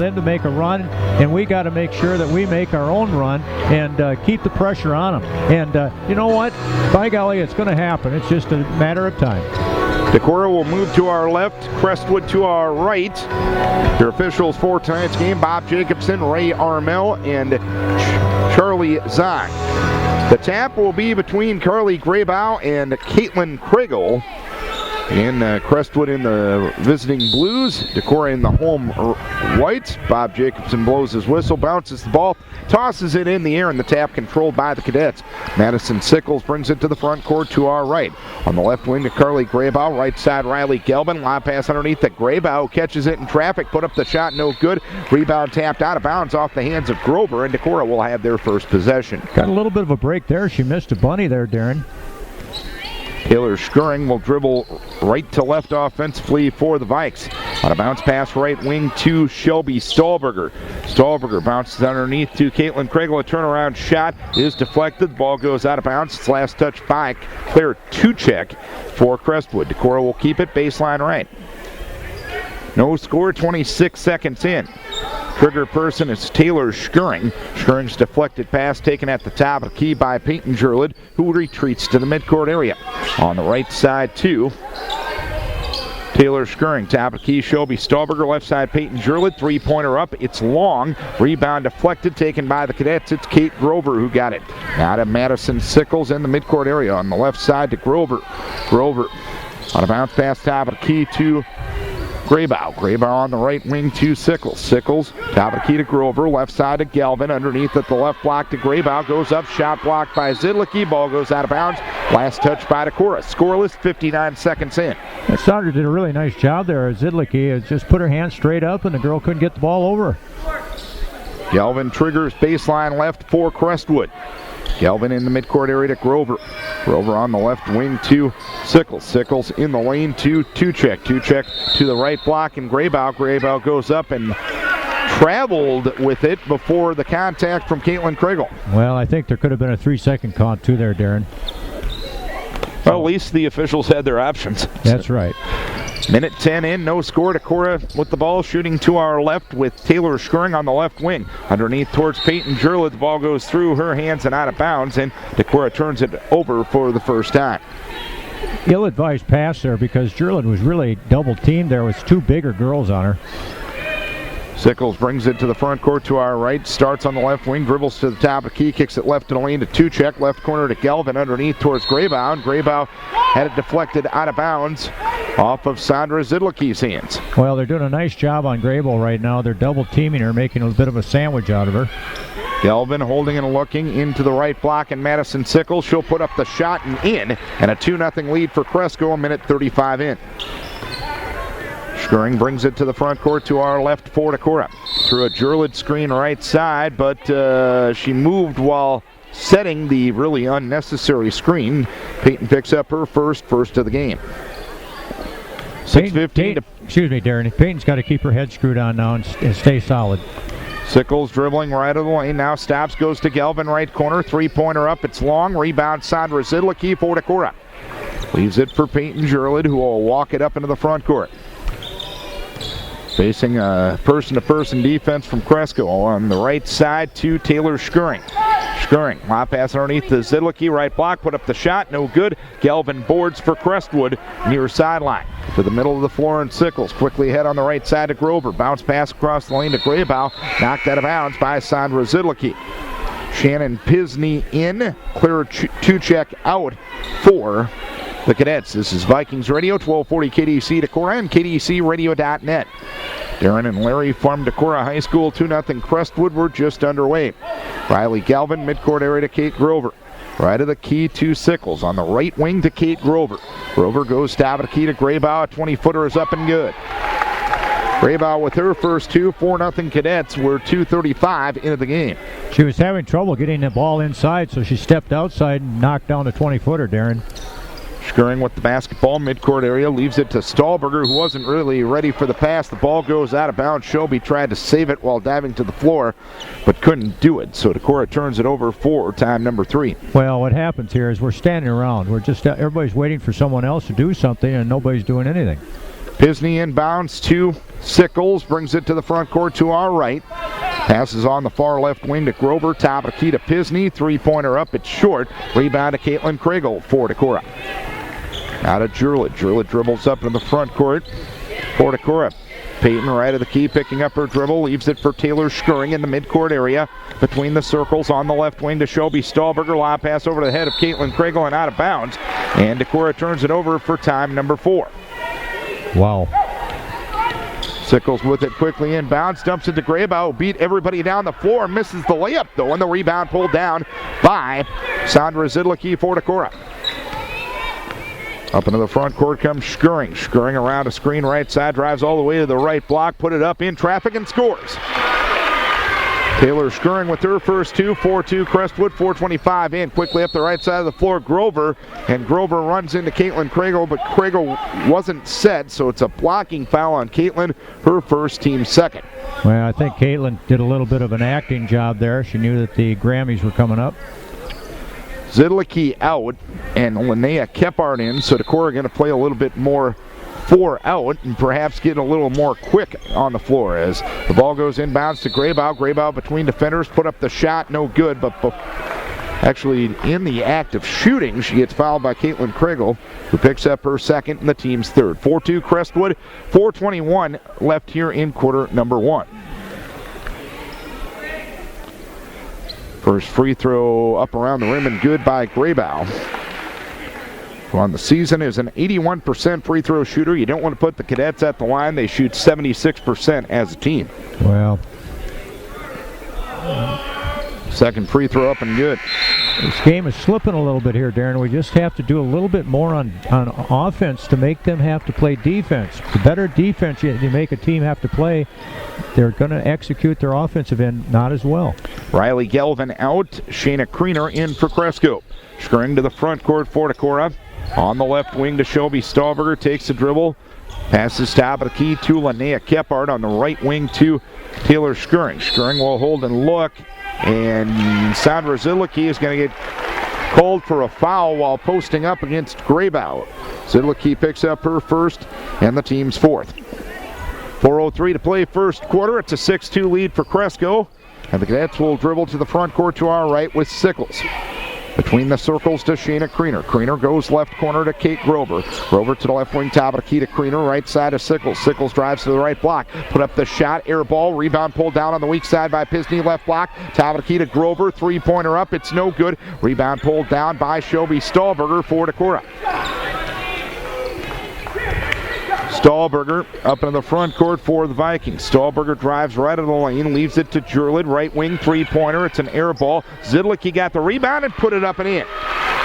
them to make a run, and we got to make sure that we make our own run and keep the pressure on them. And you know what? By golly, it's going to happen. It's just a matter of time. Decorah will move to our left, Crestwood to our right. Your officials for tonight's game, Bob Jacobson, Ray Armel, and Charlie Zach. The tap will be between Carly Graybow and Caitlin Kriegel. And Crestwood in the visiting blues, Decorah in the home whites. Bob Jacobson blows his whistle, bounces the ball, tosses it in the air, and the tap controlled by the Cadets. Madison Sickles brings it to the front court to our right. On the left wing to Carly Graybow, right side Riley Gelbin, lob pass underneath the Graybow, catches it in traffic, put up the shot, no good. Rebound tapped out of bounds off the hands of Grover, and Decorah will have their first possession. Got a little bit of a break there. She missed a bunny there, Darren. Taylor Skuring will dribble right to left offensively for the Vikes. On a bounce pass right wing to Shelby Stahlberger. Stahlberger bounces underneath to Caitlin Kriegel. A turnaround shot is deflected. The ball goes out of bounds. It's last touch by Claire Tuchek for Crestwood. Decorah will keep it baseline right. No score, 26 seconds in. Trigger person is Taylor Skuring. Skuring's deflected pass taken at the top of the key by Peyton Jurlid, who retreats to the midcourt area. On the right side, too, Taylor Skuring. Top of the key, Shelby Stahlberger. Left side, Peyton Jurlid. Three-pointer up. It's long. Rebound deflected, taken by the Cadets. It's Kate Grover who got it. Now to Madison Sickles in the midcourt area. On the left side to Grover. Grover on a bounce pass, top of the key to Graybow. Graybow on the right wing to Sickles. Sickles, top of the key to Grover. Left side to Galvin. Underneath at the left block to Graybow. Goes up. Shot blocked by Zidlicki. Ball goes out of bounds. Last touch by Decorah. Scoreless, 59 seconds in. Sandra did a really nice job there. Zidlicki just put her hand straight up, and the girl couldn't get the ball over her. Galvin triggers baseline left for Crestwood. Galvin in the midcourt area to Grover. Grover on the left wing to Sickles. Sickles in the lane to Tuchek. Tuchek to the right block, and Graybow. Graybow goes up and traveled with it before the contact from Caitlin Kriegel. Well, I think there could have been a 3-second count too there, Darren. Well, at least the officials had their options. That's right. Minute 10 in, no score. Decorah with the ball, shooting to our left with Taylor Skuring on the left wing. Underneath towards Peyton Jurlid. The ball goes through her hands and out of bounds, and Decorah turns it over for the first time. Ill-advised pass there because Jurlid was really double-teamed there with two bigger girls on her. Sickles brings it to the front court to our right, starts on the left wing, dribbles to the top of the key, kicks it left to the lane to Tuchek, left corner to Galvin, underneath towards Graybow, and Graybow had it deflected out of bounds off of Sandra Zidlicki's hands. Well, they're doing a nice job on Graybow right now. They're double-teaming her, making a bit of a sandwich out of her. Galvin holding and looking into the right block, and Madison Sickles, she'll put up the shot and in, and a 2-0 lead for Cresco, a minute 35 in. Skuring brings it to the front court to our left for Decorah. Through a Jurlid screen right side, but she moved while setting the really unnecessary screen. Peyton picks up her first of the game. 6:15 excuse me, Darren. Peyton's got to keep her head screwed on now and stay solid. Sickles dribbling right of the lane. Now stops, goes to Galvin, right corner. Three-pointer up. It's long. Rebound, Sandra Zidlicki for Decorah. Leaves it for Peyton Jurlid, who will walk it up into the front court. Facing a person-to-person defense from Cresco on the right side to Taylor Skuring. Skuring, lob pass underneath the Zidlicki, right block, put up the shot, no good. Galvin boards for Crestwood near sideline. To the middle of the floor, and Sickles quickly ahead on the right side to Grover. Bounce pass across the lane to Graybow, knocked out of bounds by Sandra Zidlicki. Shannon Pisney in, Claire Tuchek out for the Cadets. This is Vikings Radio, 1240 KDEC Decorah and KDECradio.net. Darren and Larry from Decorah High School, 2-0 Crestwood. We're just underway. Riley Galvin, midcourt area to Kate Grover. Right of the key to Sickles. On the right wing to Kate Grover. Grover goes top of the key to Graybow. A 20-footer is up and good. Graybow with her first two, 4-0 Cadets. We're 2:35 into the game. She was having trouble getting the ball inside, so she stepped outside and knocked down the 20-footer, Darren. Skuring with the basketball, midcourt area, leaves it to Stahlberger, who wasn't really ready for the pass. The ball goes out of bounds. Shelby tried to save it while diving to the floor, but couldn't do it. So Decorah turns it over for time number 3. Well, what happens here is we're standing around. We're just everybody's waiting for someone else to do something, and nobody's doing anything. Pisney inbounds to Sickles, brings it to the front court to our right. Passes on the far left wing to Grover, top of the key to Pisney. Three-pointer up, it's short. Rebound to Caitlin Kriegel for Decorah. Out of Jurlid. Jurlid dribbles up in the front court for Decorah. Peyton right of the key, picking up her dribble, leaves it for Taylor Schuring in the midcourt area. Between the circles on the left wing to Shelby Stahlberger. Lob pass over the head of Caitlin Kriegel and out of bounds. And Decorah turns it over for time number 4. Wow. Sickles with it quickly inbounds, dumps it to Graybow, beat everybody down the floor, misses the layup though, and the rebound pulled down by Sandra Zidlicki for Decorah. Up into the front court comes Schuring. Schuring around a screen right side, drives all the way to the right block, put it up in traffic and scores. Taylor Schuring with her first two, 4-2 Crestwood, 4:25 in. Quickly up the right side of the floor, Grover, and Grover runs into Caitlin Kriegel, but Kriegel wasn't set, so it's a blocking foul on Caitlin, her first, team second. Well, I think Caitlin did a little bit of an acting job there. She knew that the Grammys were coming up. Zidlicki out and Linnea Kephart in, so Decorah going to play a little bit more 4 out and perhaps get a little more quick on the floor as the ball goes inbounds to Graybow. Graybow between defenders, put up the shot, no good, but actually in the act of shooting, she gets fouled by Caitlin Kriegel, who picks up her second and the team's third. 4-2 Crestwood, 4:21 left here in quarter number 1. First free throw up around the rim and good by Graybow. Who on the season is an 81% free throw shooter. You don't want to put the Cadets at the line. They shoot 76% as a team. Well, second free throw up and good. This game is slipping a little bit here, Darren. We just have to do a little bit more on offense to make them have to play defense. The better defense you make a team have to play, they're going to execute their offensive end not as well. Riley Galvin out. Shayna Kriener in for Cresco. Schuring to the front court for Decorah. On the left wing to Shelby Stahlberger. Takes the dribble. Passes top of the key to Linnea Kephart. On the right wing to Taylor Schuring. Schuring will hold and look. And Sandra Zidlicki is going to get called for a foul while posting up against Graybow. Zidlicki picks up her first and the team's fourth. 4:03 to play first quarter. It's a 6-2 lead for Cresco. And the Cadets will dribble to the front court to our right with Sickles. Between the circles to Shayna Kriener. Kriener goes left corner to Kate Grover. Grover to the left wing, top of the key to Kriener. Right side to Sickles. Sickles drives to the right block. Put up the shot, air ball. Rebound pulled down on the weak side by Pisney. Left block. Top of the key to Grover. Three-pointer up. It's no good. Rebound pulled down by Shelby Stahlberger for Decorah. Stahlberger up in the front court for the Vikings. Stahlberger drives right of the lane, leaves it to Jurlid, right wing three-pointer. It's an air ball. Zidlicki got the rebound and put it up and in.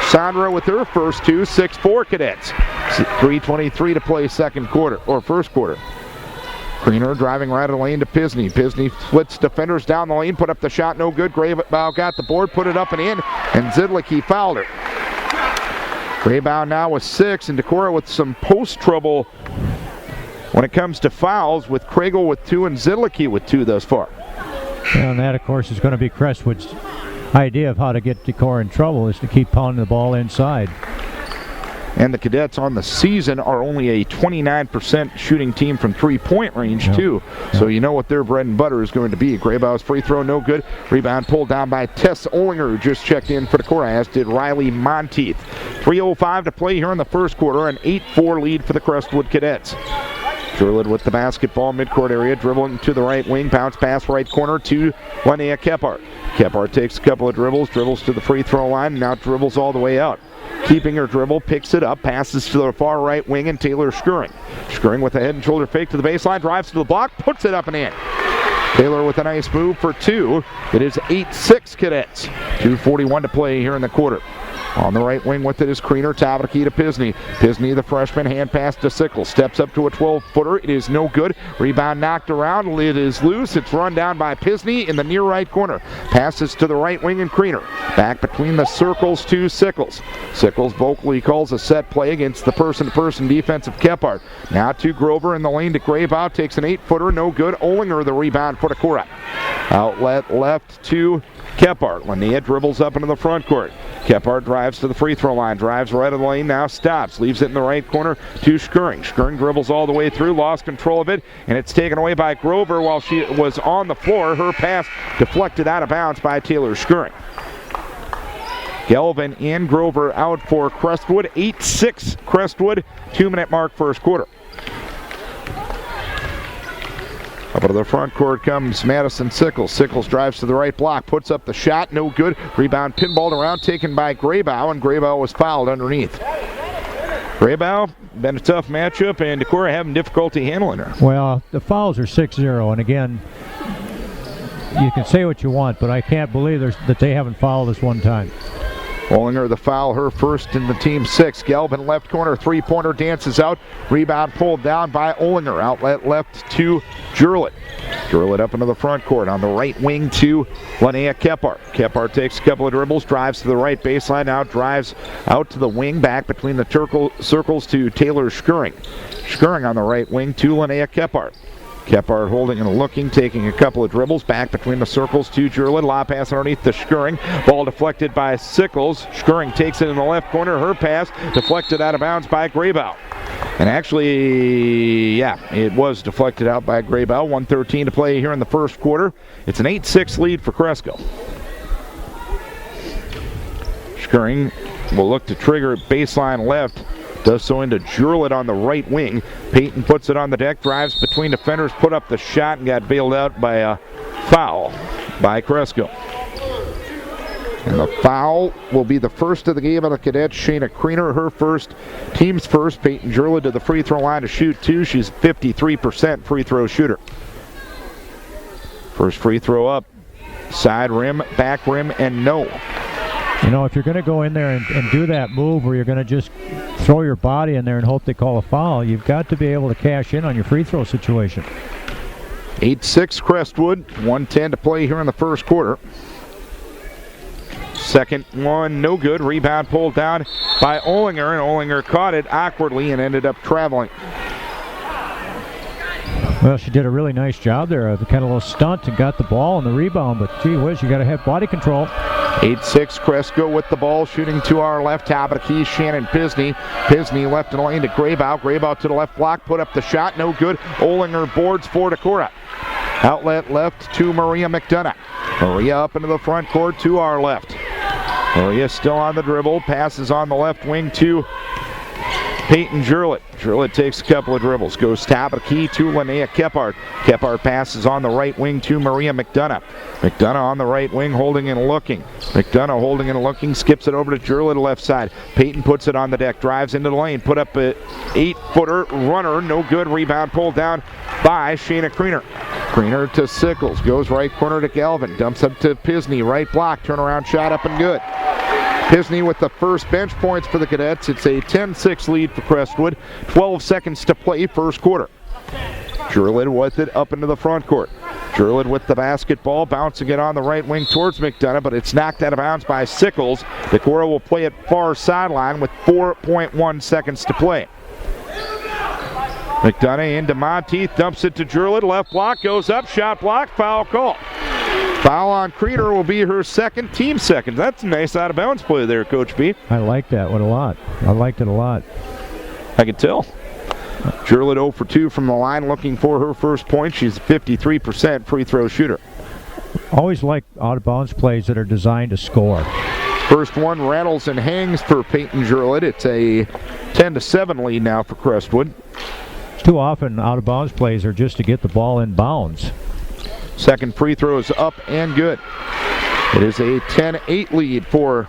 Sandra with her first two, 6-4 Cadets. 3:23 to play second quarter, or first quarter. Kriener driving right of the lane to Pisney. Pisney splits defenders down the lane, put up the shot, no good. Graybow got the board, put it up and in, and Zidlicki fouled her. Graybow now with 6, and Decorah with some post trouble when it comes to fouls, with Kriegel with 2 and Zidlicki with 2 thus far. And that, of course, is going to be Crestwood's idea of how to get Decorah in trouble, is to keep pounding the ball inside. And the Cadets on the season are only a 29% shooting team from three-point range, too. So you know what their bread and butter is going to be. Graybow's free throw, no good. Rebound pulled down by Tess Olinger, who just checked in for Decorah, as did Riley Monteith. 3:05 to play here in the first quarter, an 8-4 lead for the Crestwood Cadets. Jurlid with the basketball, midcourt area, dribbling to the right wing, bounce pass right corner to Linnea Kephart. Kephart takes a couple of dribbles to the free throw line, and now dribbles all the way out. Keeping her dribble, picks it up, passes to the far right wing, and Taylor Schuring. Schuring with a head and shoulder fake to the baseline, drives to the block, puts it up and in. Taylor with a nice move for 2. It is 8-6 Cadets. 2:41 to play here in the quarter. On the right wing with it is Kriener, top of the key to Pisney. Pisney, the freshman, hand pass to Sickles. Steps up to a 12-footer. It is no good. Rebound knocked around. It is loose. It's run down by Pisney in the near right corner. Passes to the right wing and Kriener. Back between the circles to Sickles. Sickles vocally calls a set play against the person-to-person defensive Kephart. Now to Grover in the lane to Graybow. Takes an 8-footer. No good. Olinger the rebound for Decorah. Outlet left to Kephart. Linnea dribbles up into the front court. Kephart drives to the free throw line, drives right of the lane, now stops, leaves it in the right corner to Skirring. Skirring dribbles all the way through, lost control of it, and it's taken away by Grover while she was on the floor. Her pass deflected out of bounds by Taylor Skirring. Galvin and Grover out for Crestwood. 8-6 Crestwood, 2-minute mark first quarter. Up to the front court comes Madison Sickles. Sickles drives to the right block, puts up the shot, no good. Rebound pinballed around, taken by Graybow, and Graybow was fouled underneath. Graybow, been a tough matchup, and Decorah having difficulty handling her. Well, the fouls are 6-0, and again, you can say what you want, but I can't believe that they haven't fouled us one time. Ollinger the foul, her first in the team 6. Galvin left corner, three-pointer dances out. Rebound pulled down by Ollinger. Outlet left to Jurlett. Jurlett up into the front court on the right wing to Linnea Kephart. Kephart takes a couple of dribbles, drives to the right baseline, now drives out to the wing, back between the circles to Taylor Skirring. Skirring on the right wing to Linnea Kephart. Kephart holding and looking, taking a couple of dribbles, back between the circles to Jurlett. Lob pass underneath to Skirring. Ball deflected by Sickles. Skirring takes it in the left corner. Her pass deflected out of bounds by Graybow. And actually, yeah, it was deflected out by Graybow. 1:13 to play here in the first quarter. It's an 8-6 lead for Cresco. Skirring will look to trigger baseline left. Does so into Jurlett on the right wing. Payton puts it on the deck, drives between defenders, put up the shot, and got bailed out by a foul by Cresco. And the foul will be the first of the game on the Cadets. Shayna Kriener, her first, team's first. Peyton Jurlett to the free throw line to shoot 2. She's 53% free throw shooter. First free throw up. Side rim, back rim, and no. You know, if you're going to go in there and do that move where you're going to just throw your body in there and hope they call a foul, you've got to be able to cash in on your free throw situation. 8-6 Crestwood, 1:10 to play here in the first quarter. Second one, no good. Rebound pulled down by Ollinger, and Ollinger caught it awkwardly and ended up traveling. Well, she did a really nice job there. The kind of little stunt and got the ball and the rebound, but gee whiz, you got to have body control. 8-6 Cresco with the ball, shooting to our left, top of the key, Shannon Pisney. Pisney left in the lane to Graybow. Graybow to the left block, put up the shot, no good. Ollinger boards for Decorah. Outlet left to Maria McDonough. Maria up into the front court to our left. Maria still on the dribble, passes on the left wing to Peyton Jurlett. Jurlett takes a couple of dribbles, goes top of the key to Linnea Kephart. Kephart passes on the right wing to Maria McDonough. McDonough on the right wing, holding and looking. McDonough holding and looking, skips it over to Jurlett left side. Peyton puts it on the deck, drives into the lane, put up an 8-footer runner, no good. Rebound pulled down by Shayna Kriener. Kriener to Sickles, goes right corner to Galvin, dumps up to Pisney, right block, turnaround shot up and good. Pisney with the first bench points for the Cadets. It's a 10-6 lead for Crestwood. 12 seconds to play first quarter. Jurlett with it up into the front court. Jurlett with the basketball, bouncing it on the right wing towards McDonough, but it's knocked out of bounds by Sickles. Decorah will play it far sideline with 4.1 seconds to play. McDonough into Monteith, dumps it to Jurlett, left block, goes up, shot block, foul call. Foul on Kriener will be her second, team second. That's a nice out of bounds play there, Coach B. I like that one a lot. I liked it a lot. I can tell. Jurlett 0 for 2 from the line, looking for her first point. She's a 53% free throw shooter. Always like out of bounds plays that are designed to score. First one rattles and hangs for Peyton Jurlett. It's a 10-7 lead now for Crestwood. Too often out of bounds plays are just to get the ball in bounds. Second free throw is up and good. It is a 10-8 lead for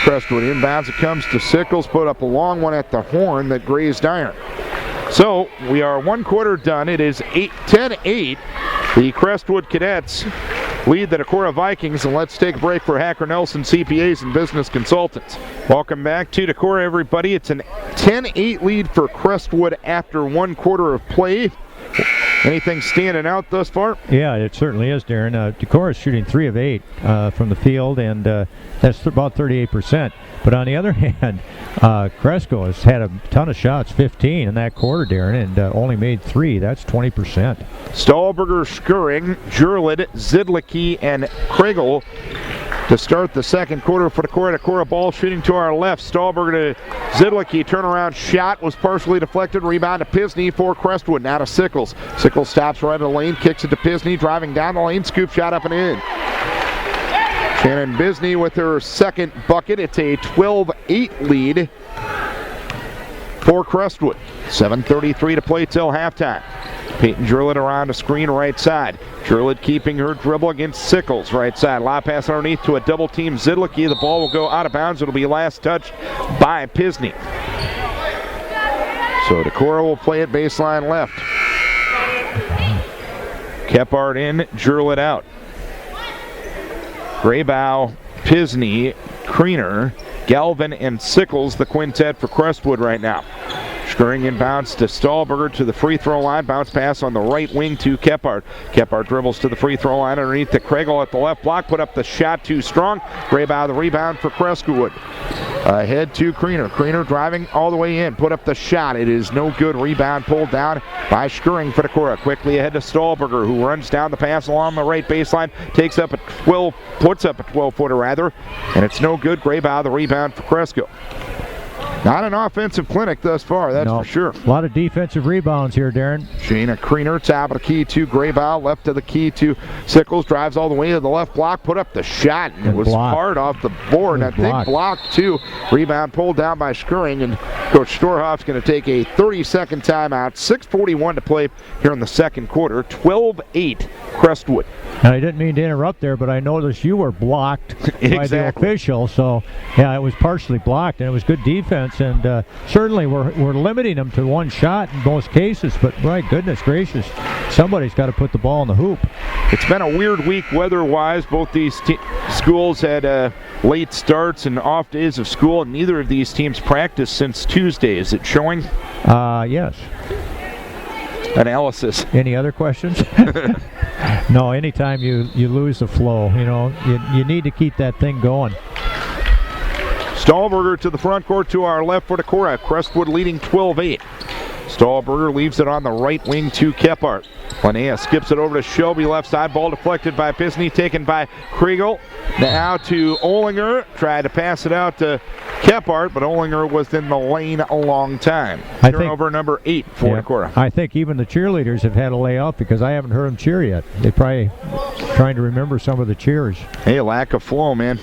Crestwood. Inbounds it comes to Sickles, put up a long one at the horn that grazed iron. So we are one quarter done. It is 10-8. The Crestwood Cadets lead the Decorah Vikings, and let's take a break for Hacker Nelson CPAs and Business Consultants. Welcome back to Decorah, everybody. It's an 10-8 lead for Crestwood after one quarter of play. Anything standing out thus far? Yeah, it certainly is, Darren. Decorah is shooting 3 of 8 from the field, and that's about 38%. But on the other hand, Cresco has had a ton of shots, 15 in that quarter, Darren, and only made 3. That's 20%. Stahlberger, Skirring, Jurlett, Zidlicki, and Kriegel to start the second quarter for Decorah. Decorah ball shooting to our left. Stahlberger to Zidlicki. Turnaround shot was partially deflected. Rebound to Pisney for Crestwood. Now to Sickles. Sickles stops right in the lane. Kicks it to Pisney. Driving down the lane. Scoop shot up and in. Shannon Bisney with her second bucket. It's a 12-8 lead for Crestwood. 7:33 to play till halftime. Peyton Drillett around the screen right side. Drillett keeping her dribble against Sickles right side. Lob pass underneath to a double team Zidlicki. The ball will go out of bounds. It'll be last touched by Pisney. So Decorah will play it baseline left. Kephart in, Drillett out. Graybow, Pisney, Kriener, Galvin, and Sickles, the quintet for Crestwood right now. Scurrying inbounds to Stahlberger to the free throw line. Bounce pass on the right wing to Kephart. Kephart dribbles to the free throw line underneath to Kregel at the left block. Put up the shot too strong. Graybow the rebound for Crestwood. Ahead to Kriener. Kriener driving all the way in. Put up the shot. It is no good. Rebound pulled down by Scurrying for Decorah. Quickly ahead to Stahlberger, who runs down the pass along the right baseline. Puts up a 12-footer rather, and it's no good. Graybow the rebound for Cresco. Not an offensive clinic thus far, that's for sure. A lot of defensive rebounds here, Darren. Shayna Kriener, top of the key to Graybow, left of the key to Sickles, drives all the way to the left block, put up the shot, and it was hard off the board. I think blocked too. Rebound pulled down by Scurrying, and Coach Storhoff's going to take a 30-second timeout. 6:41 to play here in the second quarter. 12-8 Crestwood. Now, I didn't mean to interrupt there, but I noticed you were blocked by the official. So, yeah, it was partially blocked, and it was good defense. And certainly we're limiting them to one shot in most cases. But, my goodness gracious, somebody's got to put the ball in the hoop. It's been a weird week weather-wise. Both these schools had late starts and off days of school, and neither of these teams practiced since Tuesday. Is it showing? Yes. Analysis. Any other questions? No, anytime you lose the flow, you need to keep that thing going. Stahlberger to the front court to our left for Decorah. Crestwood leading 12-8. Stahlberger leaves it on the right wing to Kephart. Linnea skips it over to Shelby left side. Ball deflected by Pisney, taken by Kriegel. Now to Olinger. Tried to pass it out to Kephart, but Olinger was in the lane a long time. Turnover number 8 for Decorah. I think even the cheerleaders have had a layoff because I haven't heard them cheer yet. They're probably trying to remember some of the cheers. Hey, lack of flow, man.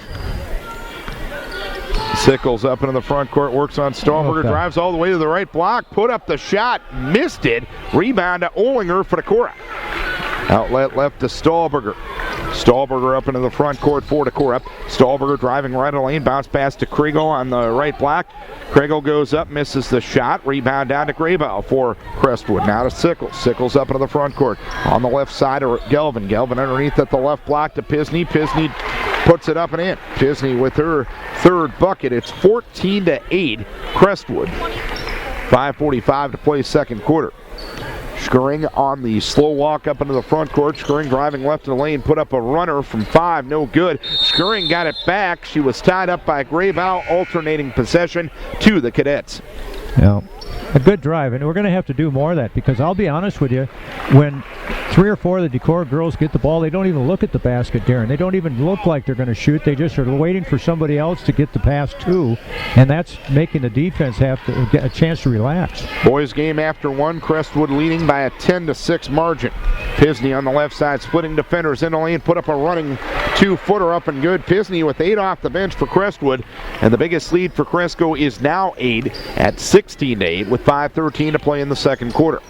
Sickles up into the front court, works on Stahlberger, drives all the way to the right block, put up the shot, missed it. Rebound to Olinger for Decorah. Outlet left to Stahlberger. Stahlberger up into the front court for Decorah. Stahlberger driving right in the lane, bounce pass to Kriegel on the right block. Kriegel goes up, misses the shot. Rebound down to Graybow for Crestwood. Now to Sickles. Sickles up into the front court. On the left side of Galvin. Galvin underneath at the left block to Pisney. Pisney puts it up and in. Pisney with her third bucket. It's 14-8 Crestwood. 5:45 to play second quarter. Scurrying on the slow walk up into the front court. Scurrying driving left in the lane, put up a runner from 5, no good. Scurrying got it back. She was tied up by Graybow, alternating possession to the Cadets. Yeah, a good drive, and we're going to have to do more of that because I'll be honest with you, when 3 or 4 of the Decorah girls get the ball, they don't even look at the basket, Darren. They don't even look like they're going to shoot. They just are waiting for somebody else to get the pass to, and that's making the defense have to get a chance to relax. Boys game after 1, Crestwood leading by a 10-6 margin. Pisney on the left side, splitting defenders in the lane, put up a running 2-footer up and good. Pisney with 8 off the bench for Crestwood, and the biggest lead for Cresco is now 8 at 16-8 with 5:13 to play in the second quarter.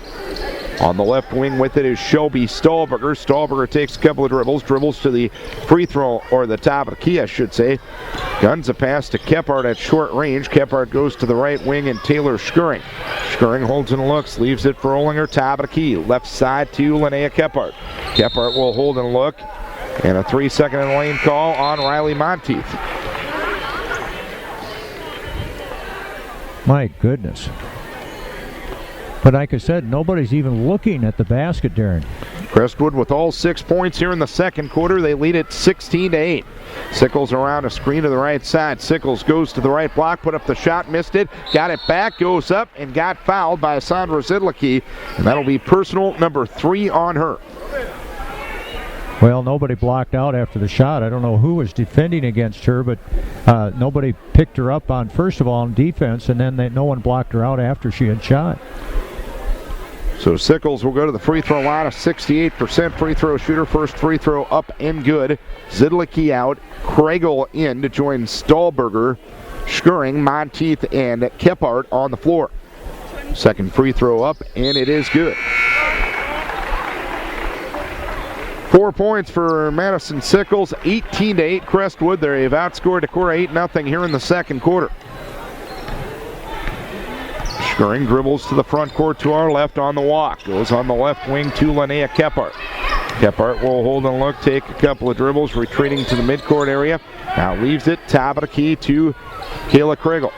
On the left wing with it is Shelby Stahlberger. Stahlberger takes a couple of dribbles to the free throw, or the top of the key, I should say. Guns a pass to Kephart at short range. Kephart goes to the right wing, and Taylor Scurrying. Scurrying holds and looks, leaves it for Olinger, top of the key. Left side to Linnea Kephart. Kephart will hold and look, and a 3-second in the lane call on Riley Monteith. My goodness. But like I said, nobody's even looking at the basket, Darren. Crestwood with all 6 points here in the second quarter. They lead it 16-8. Sickles around a screen to the right side. Sickles goes to the right block, put up the shot, missed it, got it back, goes up, and got fouled by Sandra Zidlicki. And that'll be personal number 3 on her. Well, nobody blocked out after the shot. I don't know who was defending against her, but nobody picked her up on, first of all, on defense, and then no one blocked her out after she had shot. So Sickles will go to the free throw line, a 68% free throw shooter. First free throw up and good. Zidlicki out, Kriegel in to join Stahlberger, Schuring, Monteith, and Kephart on the floor. Second free throw up, and it is good. 4 points for Madison Sickles, 18-8 Crestwood. They've outscored Decorah 8-0 here in the second quarter. Schuring dribbles to the front court to our left on the walk. Goes on the left wing to Linnea Kephart. Kephart will hold and look, take a couple of dribbles, retreating to the midcourt area. Now leaves it, top of the key to Kayla Kriegel.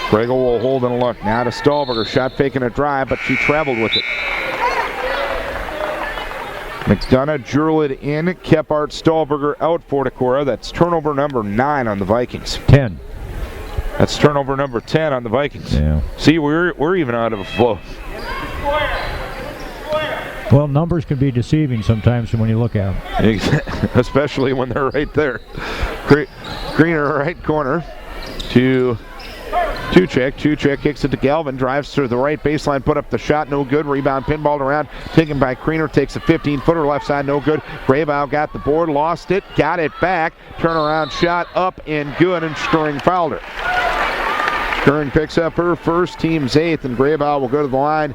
Kriegel will hold and look. Now to Stahlberger, shot faking a drive, but she traveled with it. McDonough, Jurlid in, Kephart, Stahlberger out for Decorah. That's turnover number 9 on the Vikings. 10. That's turnover number 10 on the Vikings. Yeah. See, we're even out of a flow. Well, numbers can be deceiving sometimes when you look at them. Especially when they're right there. Greener right corner to Tuchek. Tuchek kicks it to Galvin, drives to the right baseline, put up the shot, no good. Rebound pinballed around, taken by Kriener, takes a 15-footer left side, no good. Graybow got the board, lost it, got it back. Turnaround shot up and good, and Schuring fouled her. Schuring picks up her first, team's 8th, and Graybow will go to the line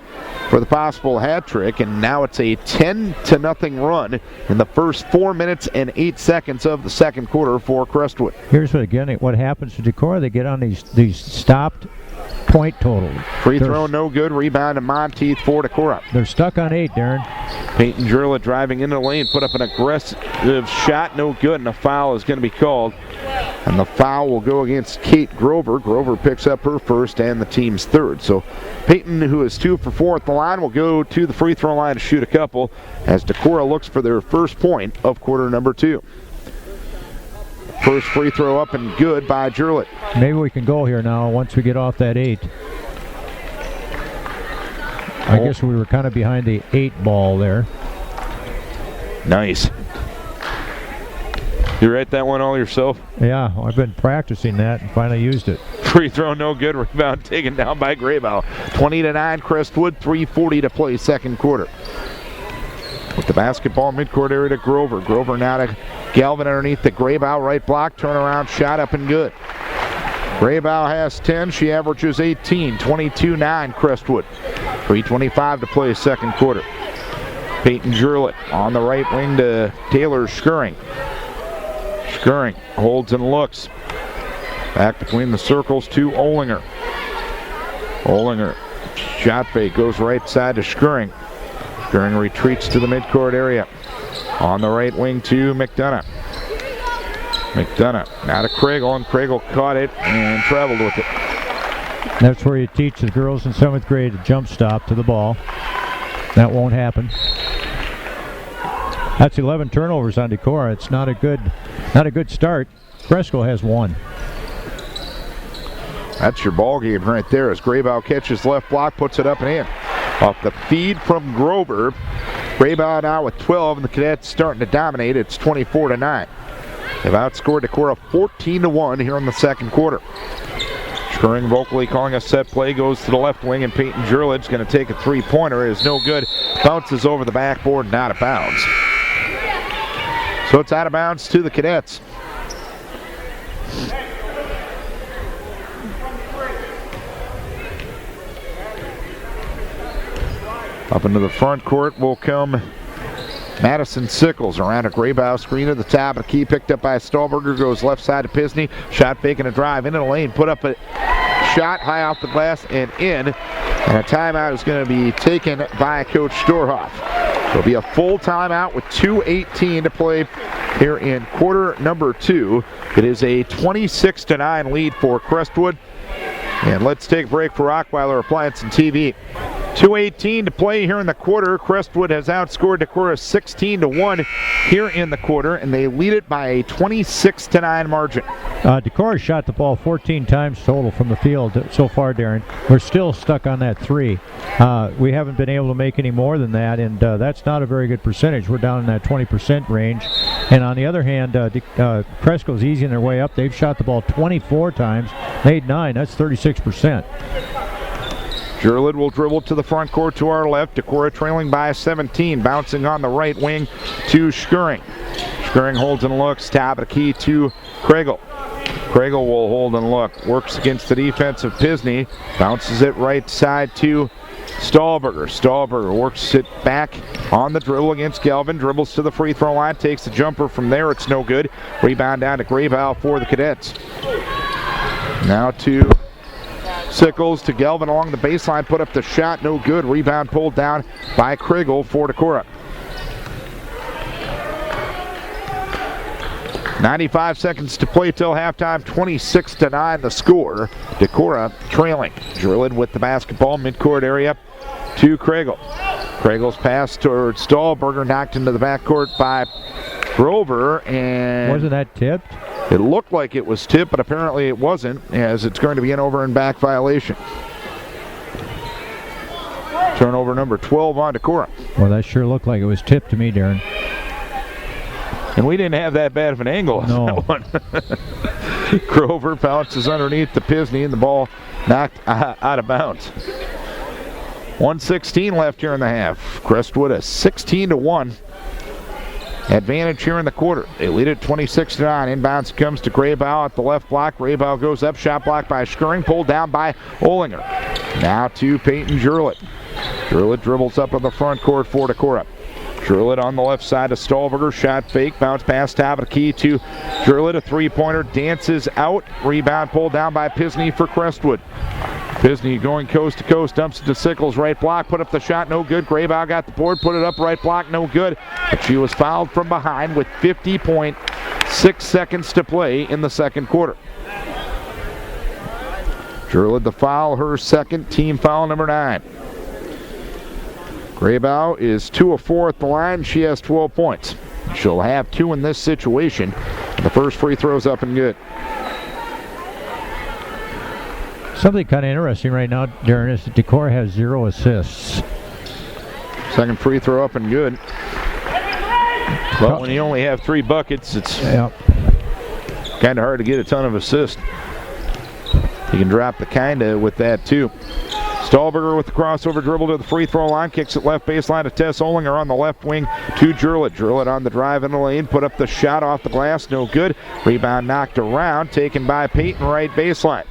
for the possible hat trick, and now it's a 10-0 run in the first 4 minutes and 8 seconds of the second quarter for Crestwood. Here's what happens to Decorah. They get on these stopped point totals. Free throw no good, rebound to Monteith for Decorah. They're stuck on 8, Darren. Peyton Jurla driving into the lane, put up an aggressive shot, no good, and a foul is going to be called. And the foul will go against Kate Grover. Grover picks up her first and the team's 3rd. So Peyton, who is 2 for 4 at the line, will go to the free throw line to shoot a couple as Decorah looks for their first point of quarter number 2. First free throw up and good by Jurlitt. Maybe we can go here now once we get off that 8. I guess we were kind of behind the 8 ball there. Nice. You write that one all yourself? Yeah, I've been practicing that and finally used it. Free throw no good, rebound taken down by Graybow. 20-9 Crestwood, 3:40 to play second quarter. With the basketball midcourt area to Grover. Grover now to Galvin underneath the Graybow right block. Turnaround shot up and good. Graybow has 10. She averages 18. 22-9 Crestwood. 3:25 to play second quarter. Peyton Jurlitt on the right wing to Taylor Schuring. Schuring holds and looks. Back between the circles to Olinger. Olinger. Shot fake goes right side to Schuring. Schuring retreats to the midcourt area. On the right wing to McDonough. McDonough now to Kriegel, and Kriegel caught it and traveled with it. That's where you teach the girls in 7th grade to jump stop to the ball. That won't happen. That's 11 turnovers on Decorah. It's not a good start. Fresco has 1. That's your ball game right there as Graybow catches left block, puts it up and in. Off the feed from Grover. Graybow now with 12, and the Cadets starting to dominate. It's 24-9. They've outscored Decorah 14-1 here in the second quarter. Schuring vocally calling a set play, goes to the left wing, and Peyton Jurlitt's going to take a 3-pointer. It is no good. Bounces over the backboard and out of bounds. So it's out of bounds to the Cadets. Up into the front court will come Madison Sickles around a Graybow screen at the top of the key, picked up by Stahlberger, goes left side to Pisney, shot faking a drive into the lane, put up a shot high off the glass and in, and a timeout is going to be taken by Coach Storhoff. There'll be a full timeout with 2:18 to play here in quarter number 2. It is a 26-9 lead for Crestwood. And let's take a break for Rockwyler Appliance and TV. 2:18 to play here in the quarter. Crestwood has outscored Decorah 16-1 here in the quarter, and they lead it by a 26-9 margin. Decorah shot the ball 14 times total from the field so far, Darren. We're still stuck on that 3. We haven't been able to make any more than that, and that's not a very good percentage. We're down in that 20% range. And on the other hand, Cresco's easing their way up. They've shot the ball 24 times, made 9. That's 36%. Jurlid will dribble to the front court to our left. Decorah trailing by 17. Bouncing on the right wing to Schuring. Schuring holds and looks. Top of the key to Kregel. Kregel will hold and look. Works against the defense of Pisney. Bounces it right side to Stahlberger. Stahlberger works it back on the dribble against Galvin. Dribbles to the free throw line. Takes the jumper from there. It's no good. Rebound down to Graybow for the Cadets. Now to Sickles to Galvin along the baseline. Put up the shot. No good. Rebound pulled down by Kregel for Decorah. 95 seconds to play till halftime. 26-9 the score. Decorah trailing. Jurlid with the basketball, midcourt area to Kregel. Kregel's pass towards Stahlberger, knocked into the backcourt by Grover, and wasn't that tipped? It looked like it was tipped, but apparently it wasn't, as it's going to be an over and back violation. Turnover number 12 on Decorah. Well, that sure looked like it was tipped to me, Darren. And we didn't have that bad of an angle on that one. Grover bounces underneath the Pisney, and the ball knocked out of bounds. 1:16 left here in the half. Crestwood a 16-1 advantage here in the quarter. They lead it 26-9. Inbounds comes to Graybow at the left block. Graybow goes up, shot blocked by Schuring, pulled down by Olinger. Now to Peyton Jurlid. Jurlid dribbles up on the front court for Decorah. Jurlid on the left side of Stahlberger. Shot fake. Bounce pass top of the key to Jurlid. A three-pointer. Dances out. Rebound pulled down by Pisney for Crestwood. Pisney going coast to coast. Dumps it to Sickles. Right block. Put up the shot. No good. Graybow got the board. Put it up. Right block. No good. But she was fouled from behind with 50.6 seconds to play in the second quarter. Jurlid the foul. Her second. Team foul number 9. Graybow is 2 of 4 at the line. She has 12 points. She'll have 2 in this situation. The first free throw's up and good. Something kind of interesting right now, Darren, is that Decorah has 0 assists. Second free throw up and good. But when you only have 3 buckets, it's kind of hard to get a ton of assists. You can drop the kinda with that too. Stahlberger with the crossover dribble to the free throw line. Kicks it left baseline to Tess Olinger on the left wing to Jurlid. Jurlid on the drive in the lane. Put up the shot off the glass. No good. Rebound knocked around. Taken by Peyton right baseline.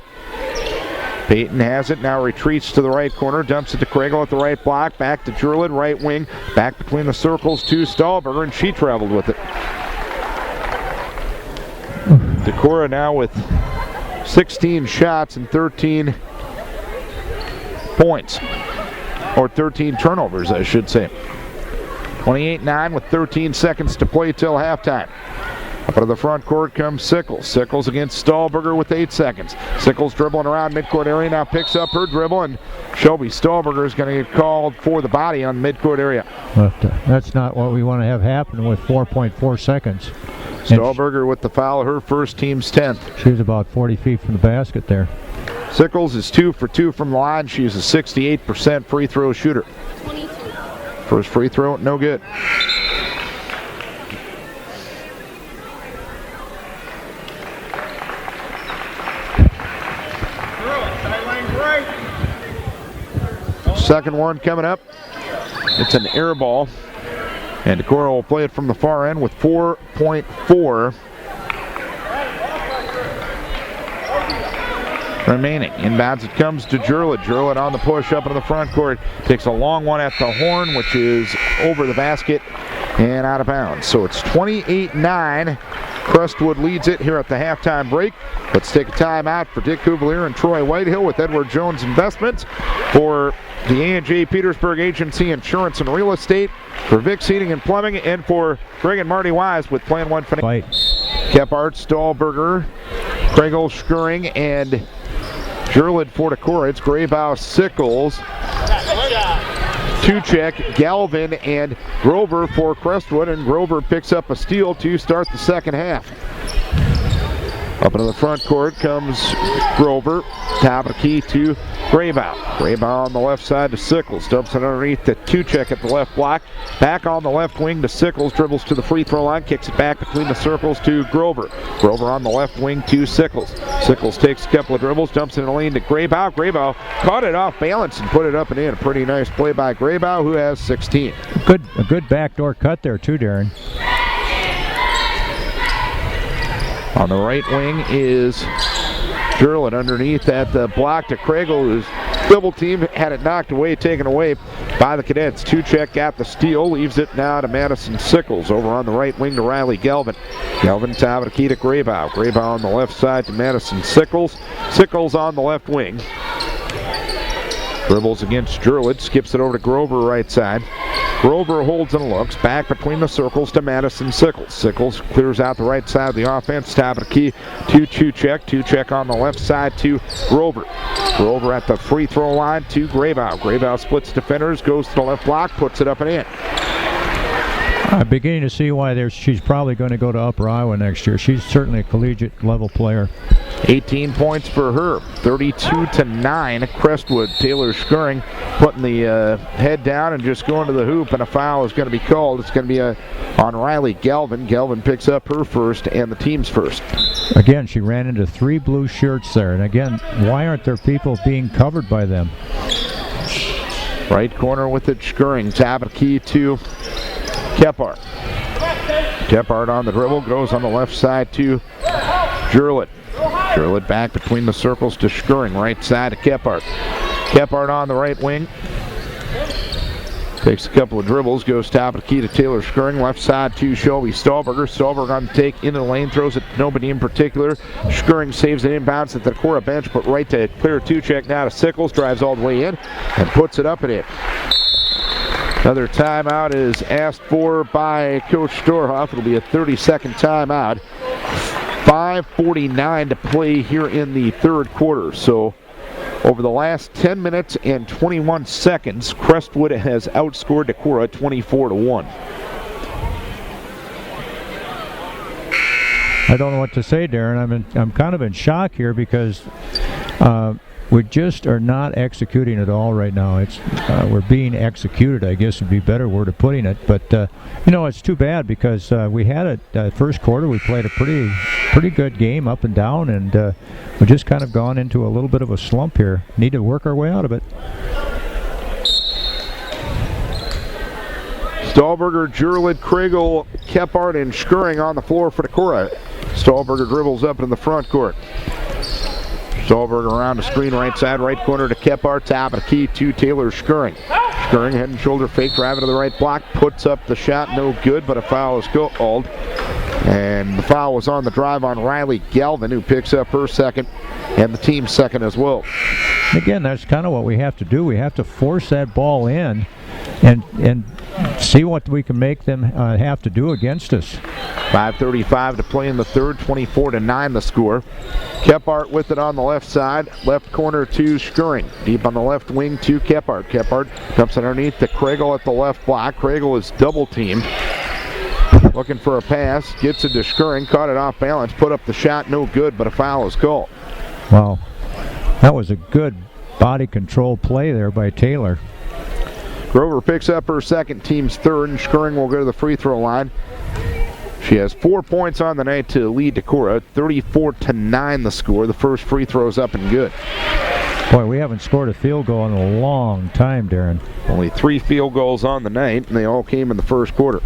Peyton has it. Now retreats to the right corner. Dumps it to Kregel at the right block. Back to Jurlid. Right wing. Back between the circles to Stahlberger, and she traveled with it. Decorah now with 16 shots and 13 points, or 13 turnovers, I should say. 28-9 with 13 seconds to play till halftime. Up to the front court comes Sickles. Sickles against Stahlberger with 8 seconds. Sickles dribbling around midcourt area, now picks up her dribble, and Shelby Stahlberger is going to get called for the body on midcourt area. But that's not what we want to have happen with 4.4 seconds. Stahlberger with the foul, her first, team's 10th. She was about 40 feet from the basket there. Sickles is 2 for 2 from the line. She's a 68% free throw shooter. 22. First free throw, no good. Second one coming up. It's an air ball. And Decorah will play it from the far end with 4.4 remaining. Inbounds it comes to Jurlid. Jurlid on the push up into the front court. Takes a long one at the horn, which is over the basket and out of bounds. So it's 28-9. Crestwood leads it here at the halftime break. Let's take a timeout for Dick Cuvalier and Troy Whitehill with Edward Jones Investments. For the A&J Petersburg Agency Insurance and Real Estate. For Vic's Heating and Plumbing. And for Greg and Marty Wise with Plan 1 Finance. Kephart, Stahlberger, Kregel, Schuring, and Jurlid for Decorah. It's Graybow, Sickles, Tuchek, Galvin, and Grover for Crestwood, and Grover picks up a steal to start the second half. Up into the front court comes Grover. Top of the key to Graybow. Graybow on the left side to Sickles. Dumps it underneath to Tuchek at the left block. Back on the left wing to Sickles. Dribbles to the free throw line. Kicks it back between the circles to Grover. Grover on the left wing to Sickles. Sickles takes a couple of dribbles. Dumps it in the lane to Graybow. Graybow caught it off balance and put it up and in. A pretty nice play by Graybow, who has 16. A good backdoor cut there too, Darren. On the right wing is Gerlin underneath at the block to Kragel, who's double team, had it knocked away, taken away by the Cadets. Tuchek got the steal, leaves it now to Madison Sickles. Over on the right wing to Riley Galvin. Galvin top of the key to Graybow. Graybow on the left side to Madison Sickles. Sickles on the left wing. Dribbles against Gerlin, skips it over to Grover right side. Grover holds and looks, back between the circles to Madison Sickles. Sickles clears out the right side of the offense, top of the key to Tuchek. Tuchek on the left side to Grover. Grover at the free throw line to Graybow. Graybow splits defenders, goes to the left block, puts it up and in. I'm beginning to see why she's probably going to go to Upper Iowa next year. She's certainly a collegiate level player. 18 points for her, 32-9. Crestwood. Taylor Scuring putting the head down and just going to the hoop, and a foul is going to be called. It's going to be on Riley Galvin. Galvin picks up her first and the team's first. Again, she ran into 3 blue shirts there, and again, why aren't there people being covered by them? Right corner with it, Scuring. Top of the key to Kephart. Kephart on the dribble, goes on the left side to Gerlin. Gerlin back between the circles to Scuring, right side to Kephart. Kephart on the right wing. Takes a couple of dribbles, goes top of the key to Taylor Scuring, left side to Shelby Stahlberger. Stahlberger on the take into the lane, throws it to nobody in particular. Scuring saves it inbounds at the Decorah bench, but right to clear Tuchek now to Sickles, drives all the way in and puts it up and in. Another timeout is asked for by Coach Storhoff. It'll be a 30-second timeout. 5:49 to play here in the third quarter. So over the last 10 minutes and 21 seconds, Crestwood has outscored Decorah 24-1. I don't know what to say, Darren. I'm kind of in shock here because we just are not executing at all right now. We're being executed, I guess would be a better word of putting it. But it's too bad because we had a first quarter. We played a pretty good game up and down, and we just kind of gone into a little bit of a slump here. Need to work our way out of it. Stahlberger, Gerlin, Kragel, Kephart, and Scuring on the floor for Decorah. Stahlberger dribbles up in the front court. Stahlberger around the screen, right side, right corner to Kephart, top of the key to Taylor Scuring. Scuring, head and shoulder fake, driving to the right block, puts up the shot, no good, but a foul is called. And the foul was on the drive on Riley Galvin, who picks up her second, and the team's second as well. Again, that's kind of what we have to do. We have to force that ball in and see what we can make them have to do against us. 5:35 to play in the third, 24-9 the score. Kephart with it on the left side, left corner to Scuring. Deep on the left wing to Kephart. Kephart dumps it underneath to Kragel at the left block. Kragel is double teamed. Looking for a pass, gets it to Scuring, caught it off balance, put up the shot, no good, but a foul is called. Wow, that was a good body control play there by Taylor. Grover picks up her second, team's third, and Scuring will go to the free throw line. She has 4 points on the night to lead Decorah. 34-9 the score. The first free throw's up and good. Boy, we haven't scored a field goal in a long time, Darren. Only 3 field goals on the night, and they all came in the first quarter.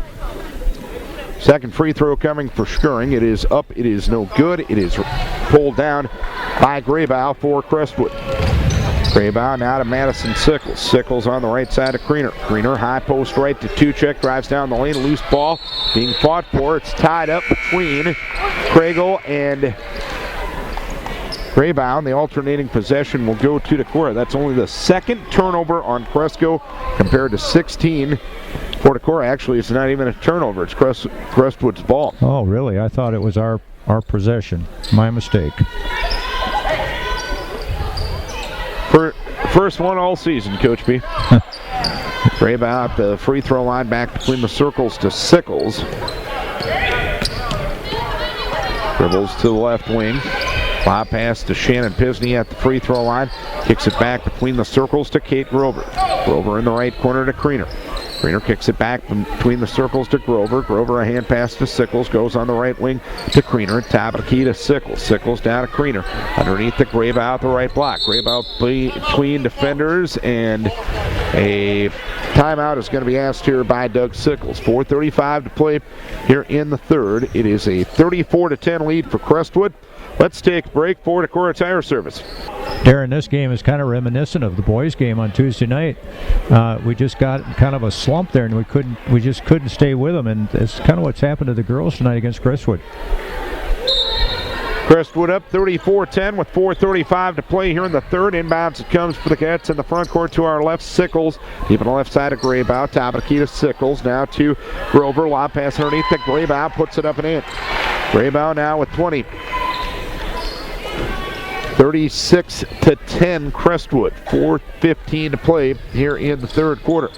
Second free throw coming for Scuring. It is up. It is no good. It is pulled down by Graybow for Crestwood. Graybow now to Madison Sickles. Sickles on the right side of Greener. Greener high post right to Tuchek. Drives down the lane. Loose ball being fought for. It's tied up between Kragel and Graybow. And the alternating possession will go to Decorah. That's only the second turnover on Cresco compared to 16 for Decorah. Actually, it's not even a turnover. It's Crestwood's ball. Oh, really? I thought it was our possession. My mistake. First one all season, Coach B. Graybow at the free throw line, back between the circles to Sickles. Dribbles to the left wing. Lob pass to Shannon Pisney at the free throw line. Kicks it back between the circles to Kate Grover. Grover in the right corner to Kriener. Kriener kicks it back between the circles to Grover. Grover a hand pass to Sickles. Goes on the right wing to Kriener. Top of the key to Sickles. Sickles down to Kriener. Underneath the Graybow at the right block. Graybow between defenders, and a timeout is going to be asked here by Doug Sickles. 4:35 to play here in the third. It is a 34-10 lead for Crestwood. Let's take a break for Decorah Tire Service. Darren, this game is kind of reminiscent of the boys' game on Tuesday night. We just got kind of a slump there, and we just couldn't stay with them, and it's kind of what's happened to the girls tonight against Crestwood. Crestwood up 34-10 with 4:35 to play here in the third. Inbounds it comes for the Cats in the front court to our left. Sickles deep on the left side of Graybow. Top of the key to Sickles. Now to Grover. Lob pass underneath the Graybow. Puts it up and in. Graybow now with 20. 36-10 Crestwood. 4:15 to play here in the third quarter.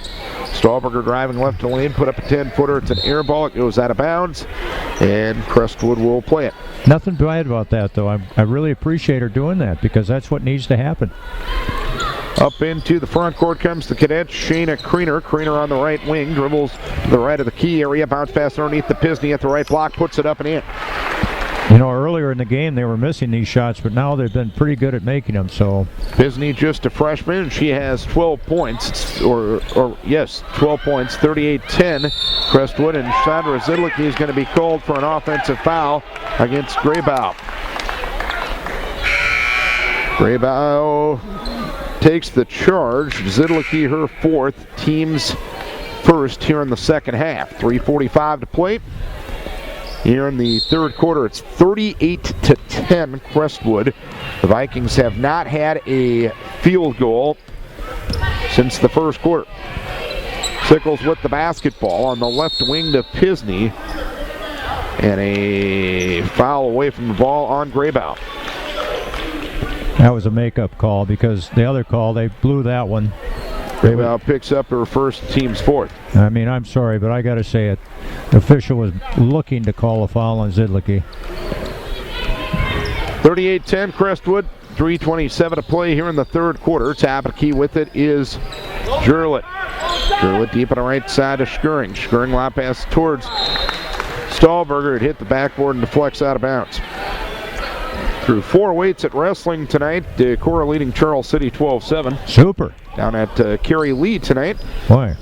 Stahlberger driving left to lane, put up a 10-footer. It's an air ball. It goes out of bounds, and Crestwood will play it. Nothing bad about that, though. I really appreciate her doing that, because that's what needs to happen. Up into the front court comes the Cadets. Shayna Kriener. Kriener on the right wing. Dribbles to the right of the key area. Bounce pass underneath the Pisney at the right block. Puts it up and in. You know, earlier in the game they were missing these shots, but now they've been pretty good at making them. So Pisney, just a freshman, and she has 12 points, or yes, 12 points, 38-10 Crestwood, and Sandra Zidlicki is going to be called for an offensive foul against Graybow. Graybow takes the charge. Zidlicki her fourth, team's first here in the second half. 3:45 to play. Here in the third quarter, it's 38-10 Crestwood. The Vikings have not had a field goal since the first quarter. Sickles with the basketball on the left wing to Pisney. And a foul away from the ball on Graybow. That was a makeup call, because the other call, they blew that one. Graybow picks up her first, team's fourth. I mean, I'm sorry, but I got to say it. The official was looking to call a foul on Zidlicki. 38-10 Crestwood. 3:27 to play here in the third quarter. Top of the key with it is Jurlett. Jurlett deep on the right side of Schuring. Schuring lob pass towards Stahlberger. It hit the backboard and deflects out of bounds. Through 4 weights at wrestling tonight. Decorah leading Charles City 12-7. Super. Down at Kerry Lee tonight. Boy.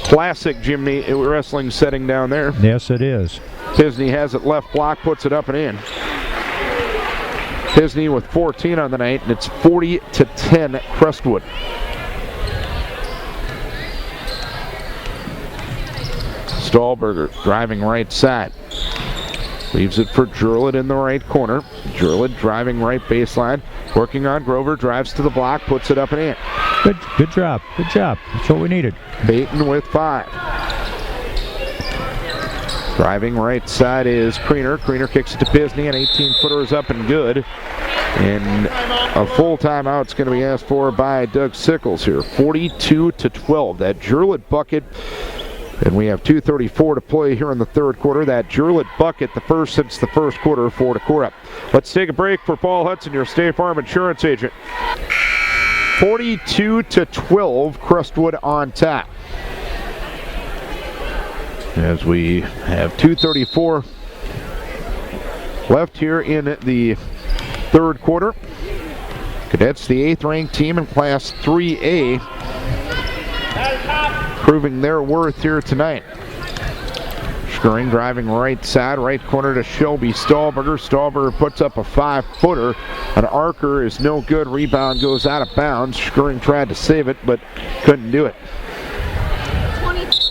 Classic wrestling setting down there. Yes, it is. Pisney has it left block, puts it up and in. Pisney with 14 on the night, and it's 40-10 Crestwood. Stahlberger driving right side. Leaves it for Jurlett in the right corner. Jurlett driving right baseline. Working on Grover. Drives to the block. Puts it up and in. Good job. Good job. That's what we needed. Peyton with 5. Driving right side is Kriener. Kriener kicks it to Pisney. An 18-footer is up and good. And a full timeout is going to be asked for by Doug Sickles here. 42-12. That Jurlett bucket. And we have 2:34 to play here in the third quarter. That Jurlett bucket, the first since the first quarter for Decorah. Let's take a break for Paul Hudson, your State Farm insurance agent. 42-12, Crestwood on top. As we have 2:34 left here in the third quarter. Cadets, the 8th-ranked team in Class 3A. Proving their worth here tonight. Schuring driving right side, right corner to Shelby Stahlberger. Stahlberger puts up a 5-footer. An arcer is no good. Rebound goes out of bounds. Schuring tried to save it, but couldn't do it.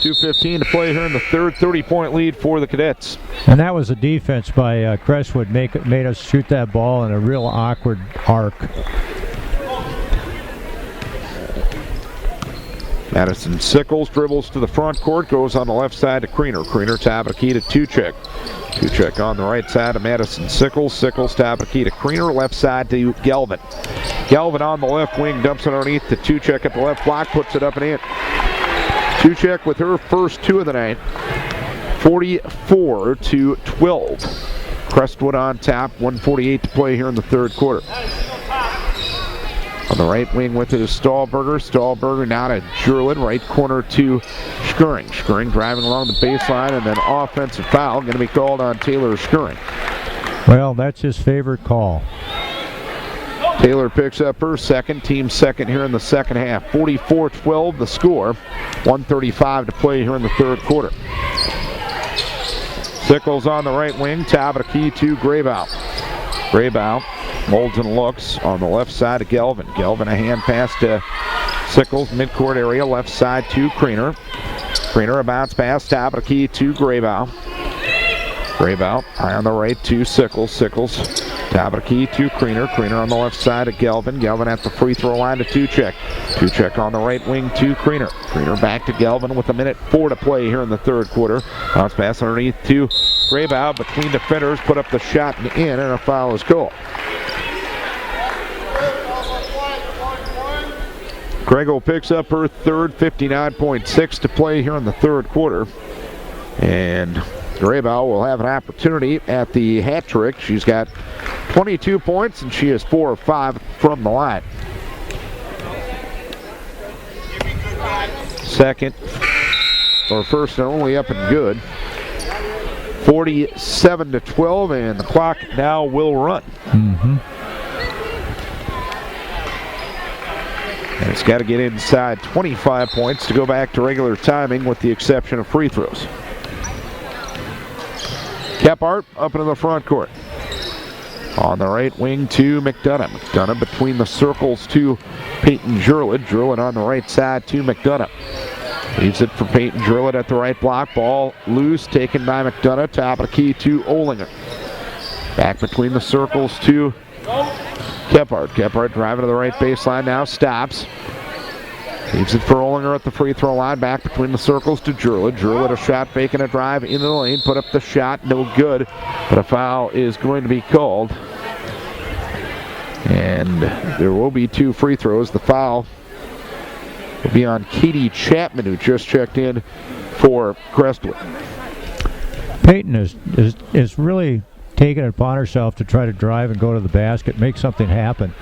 2:15 to play here in the third. 30-point lead for the Cadets. And that was a defense by Crestwood. Made us shoot that ball in a real awkward arc. Madison Sickles dribbles to the front court, goes on the left side to Kriener. Kriener top of the key to Tuchek. Tuchek on the right side of Madison Sickles. Sickles top of the key to Kriener, left side to Galvin. Galvin on the left wing, dumps it underneath to Tuchek at the left block, puts it up and in. Tuchek with her first 2 of the night. 44-12. Crestwood on top, 1:48 to play here in the third quarter. On the right wing with it is Stahlberger. Stahlberger now to Jurlin, right corner to Skurring. Skurring driving along the baseline, and then offensive foul going to be called on Taylor Skurring. Well, that's his favorite call. Taylor picks up her second, team second here in the second half. 44-12 the score, 1:35 to play here in the third quarter. Sickles on the right wing, top of the key to Graybow. Graybow molds and looks on the left side of Galvin. Galvin a hand pass to Sickles, midcourt area, left side to Kriener. Kriener a bounce pass, top of the key to Graybow. Graybow high on the right to Sickles. Sickles top of the key to Kriener. Kriener on the left side of Galvin. Galvin at the free throw line to Tuchek. Tuchek on the right wing to Kriener. Kriener back to Galvin with 1:04 to play here in the third quarter. Bounce pass underneath to Graybow between defenders, put up the shot and in, and a foul is called. Grego picks up her third, 59.6 to play here in the third quarter. And Graybow will have an opportunity at the hat trick. She's got 22 points, and she is 4 of 5 from the line. Second, or first and only up and good. 47-12, and the clock now will run. Mm-hmm. And it's got to get inside 25 points to go back to regular timing with the exception of free throws. Kephart up into the front court. On the right wing to McDonough. McDonough between the circles to Peyton Jurlid. Jurlid on the right side to McDonough. Leaves it for Peyton Jurlid at the right block. Ball loose, taken by McDonough. Top of the key to Olinger. Back between the circles to Kephart. Kephart driving to the right baseline now. Stops. Leaves it for Olinger at the free throw line. Back between the circles to Jurlid. Jurlid a shot fake and a drive into the lane. Put up the shot. No good. But a foul is going to be called. And there will be 2 free throws. The foul will be on Katie Chapman, who just checked in for Crestwood. Peyton is really taking it upon herself to try to drive and go to the basket, make something happen.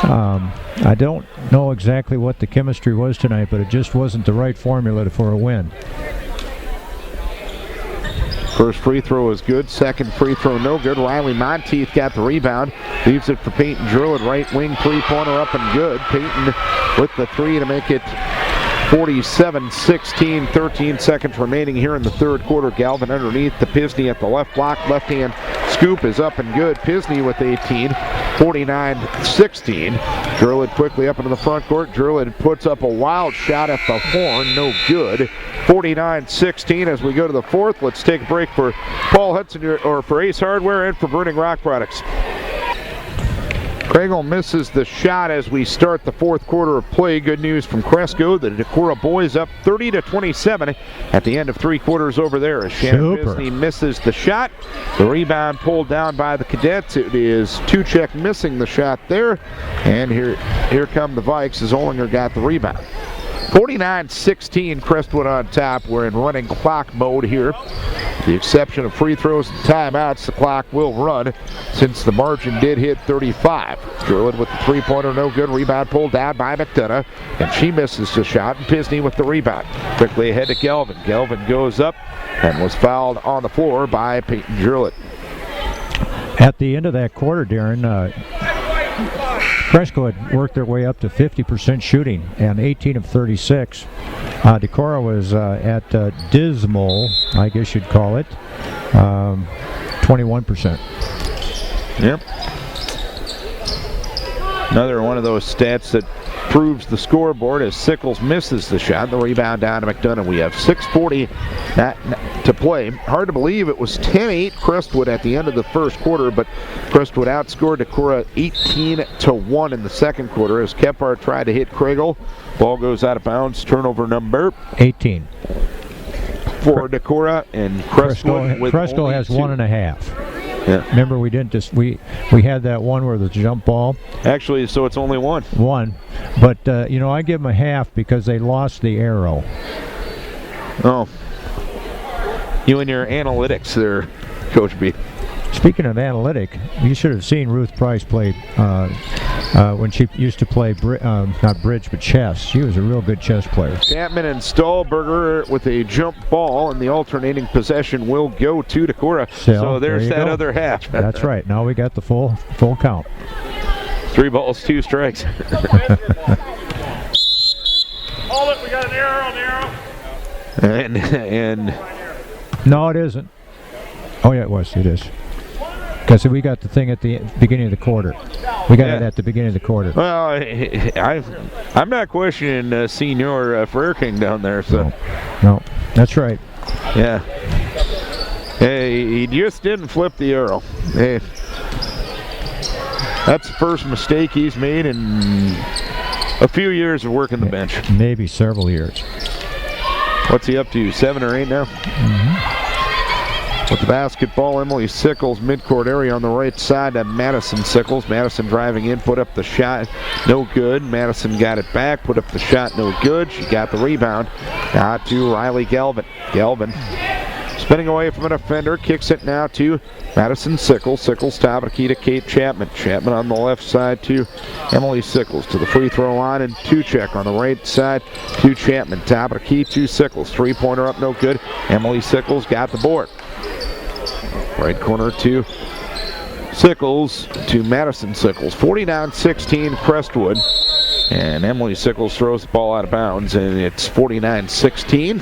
I don't know exactly what the chemistry was tonight, but it just wasn't the right formula for a win. First free throw is good. Second free throw no good. Riley Monteith got the rebound. Leaves it for Peyton Jurlid. Right wing three-pointer up and good. Peyton with the 3 to make it 47-16, 13 seconds remaining here in the third quarter. Galvin underneath to Pisney at the left block. Left-hand scoop is up and good. Pisney with 18, 49-16. Jurlid quickly up into the front court. Jurlid puts up a wild shot at the horn. No good. 49-16 as we go to the fourth. Let's take a break for Paul Hudson, or for Ace Hardware and for Burning Rock Products. Craigle misses the shot as we start the fourth quarter of play. Good news from Cresco. The Decorah boys up 30-27 at the end of 3 quarters over there. As Shannon Bisney misses the shot. The rebound pulled down by the Cadets. It is Tuchek missing the shot there. And here come the Vikes as Olinger got the rebound. 49-16, Crestwood on top. We're in running clock mode here. The exception of free throws and timeouts, the clock will run since the margin did hit 35. Jurlid with the three-pointer, no good. Rebound pulled down by McDonough, and she misses the shot, and Pisney with the rebound. Quickly ahead to Galvin. Galvin goes up and was fouled on the floor by Peyton Jurlid. At the end of that quarter, Darren, Cresco had worked their way up to 50% shooting and 18 of 36. Decorah was at dismal, I guess you'd call it, 21%. Yep. Another one of those stats that proves the scoreboard as Sickles misses the shot. The rebound down to McDonough. We have 6:40 to play. Hard to believe it was 10-8 Crestwood at the end of the first quarter, but Crestwood outscored Decorah 18-1 in the second quarter as Kephart tried to hit Craigle. Ball goes out of bounds. Turnover number 18 for Decorah, and Crestwood with Cresco only has 2. 1.5. Yeah. Remember, we had that one where the jump ball. Actually, so it's only one. One, but I give them a half because they lost the arrow. Oh, you and your analytics there, Coach B. Speaking of analytic, you should have seen Ruth Price play when she used to play not bridge but chess. She was a real good chess player. Chapman and Stahlberger with a jump ball, and the alternating possession will go to Decorah. So there's that other half. That's right. Now we got the full count. 3 balls, 2 strikes. Hold it, we got an error on the arrow. And no, it isn't. Oh yeah, it is. Because we got the thing at the beginning of the quarter. We got it at the beginning of the quarter. Well, I'm not questioning Senior Frere King down there. So no, that's right. Yeah. Hey, he just didn't flip the arrow. Hey, that's the first mistake he's made in a few years of working the bench. Maybe several years. What's he up to? 7 or 8 now? Mm-hmm. With the basketball, Emily Sickles, midcourt area on the right side to Madison Sickles. Madison driving in, put up the shot, no good. Madison got it back, put up the shot, no good. She got the rebound. Now to Riley Galvin. Galvin spinning away from a defender, kicks it now to Madison Sickles. Sickles top of the key to Kate Chapman. Chapman on the left side to Emily Sickles to the free throw line, and Tuchek on the right side to Chapman. Top of the key to Sickles. 3-pointer up, no good. Emily Sickles got the board. Right corner to Sickles to Madison Sickles. 49-16 Crestwood. And Emily Sickles throws the ball out of bounds, and it's 49-16.